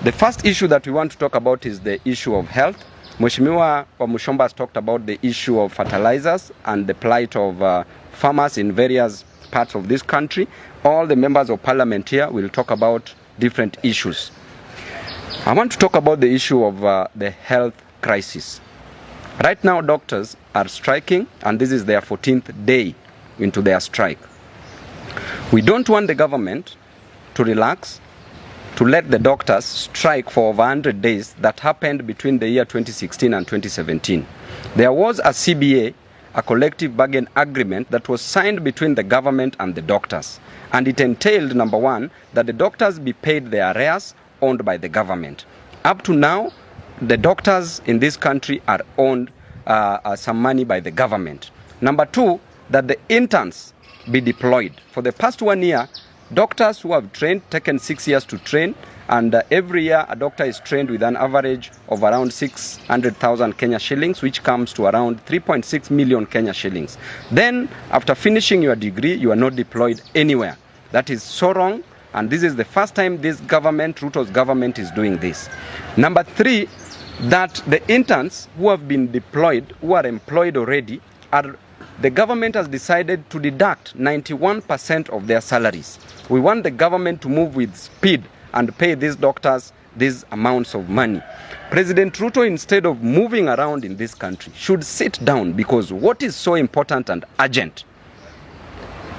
The first issue that we want to talk about is the issue of health. Mheshimiwa Wamucoba has talked about the issue of fertilizers and the plight of farmers in various parts of this country. All the members of parliament here will talk about different issues. I want to talk about the issue of the health crisis. Right now, doctors are striking, and this is their 14th day into their strike. We don't want the government to relax, to let the doctors strike for over 100 days that happened between the year 2016 and 2017. There was a CBA, a collective bargain agreement that was signed between the government and the doctors. And it entailed, number one, that the doctors be paid their arrears owned by the government. Up to now, the doctors in this country are owned some money by the government. Number two, that the interns be deployed. For the past 1 year, doctors who have trained, taken 6 years to train, and every year a doctor is trained with an average of around 600,000 Kenya shillings, which comes to around 3.6 million Kenya shillings. Then, after finishing your degree, you are not deployed anywhere. That is so wrong, and this is the first time this government, Ruto's government, is doing this. Number three, that the interns who have been deployed, who are employed already, the government has decided to deduct 91% of their salaries. We want the government to move with speed and pay these doctors these amounts of money. President Ruto, instead of moving around in this country, should sit down, because what is so important and urgent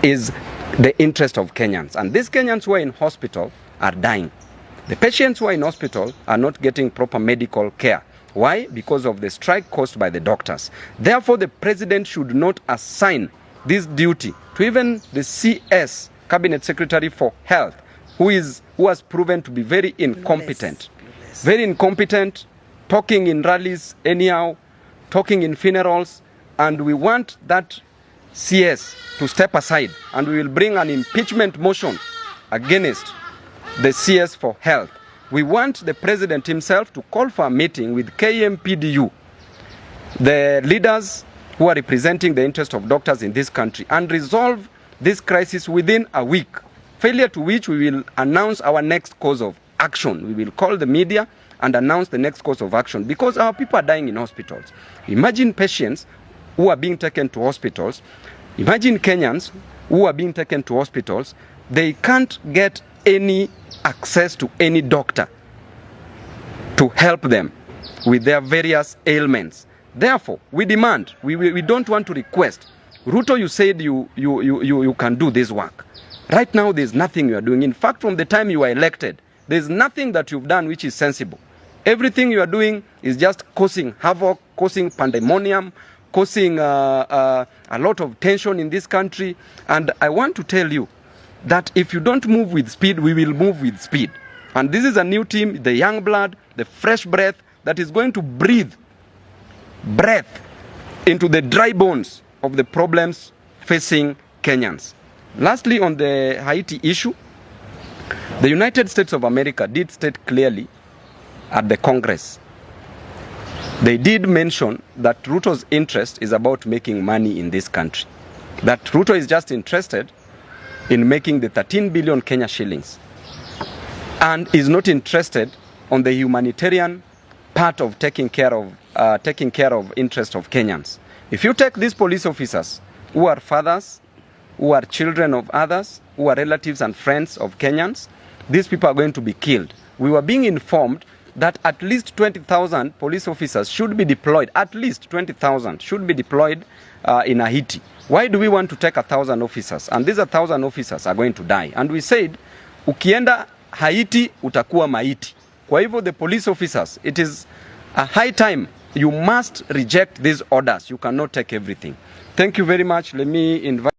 is the interest of Kenyans. And these Kenyans who are in hospital are dying. The patients who are in hospital are not getting proper medical care. Why? Because of the strike caused by the doctors. Therefore, the president should not assign this duty to even the CS, Cabinet Secretary for Health, who has proven to be very incompetent. Very incompetent, talking in rallies anyhow, talking in funerals, and we want that CS to step aside, and we will bring an impeachment motion against the CS for Health. We want the president himself to call for a meeting with KMPDU, the leaders who are representing the interest of doctors in this country, and resolve this crisis within a week. Failure to which we will announce our next course of action. We will call the media and announce the next course of action, because our people are dying in hospitals. Imagine patients who are being taken to hospitals. Imagine Kenyans who are being taken to hospitals. They can't get any access to any doctor to help them with their various ailments. Therefore, we demand, we don't want to request. Ruto, you said you can do this work. Right now, there's nothing you are doing. In fact, from the time you were elected, there's nothing that you've done which is sensible. Everything you are doing is just causing havoc, causing pandemonium, causing a lot of tension in this country. And I want to tell you that if you don't move with speed, we will move with speed. And this is a new team, the young blood, the fresh breath, that is going to breathe breath into the dry bones of the problems facing Kenyans. Lastly, on the Haiti issue, the United States of America did state clearly at the Congress. They did mention that Ruto's interest is about making money in this country. That Ruto is just interested in making the 13 billion Kenya shillings, and is not interested on the humanitarian part of taking care of interest of Kenyans. If you take these police officers who are fathers, who are children of others, who are relatives and friends of Kenyans, these people are going to be killed. We were being informed that at least 20,000 police officers should be deployed. At least 20,000 should be deployed in Haiti. Why do we want to take 1,000 officers? And these 1,000 officers are going to die. And we said, ukienda Haiti, utakuwa maiti. Kwa hivyo, the police officers, it is a high time. You must reject these orders. You cannot take everything. Thank you very much. Let me invite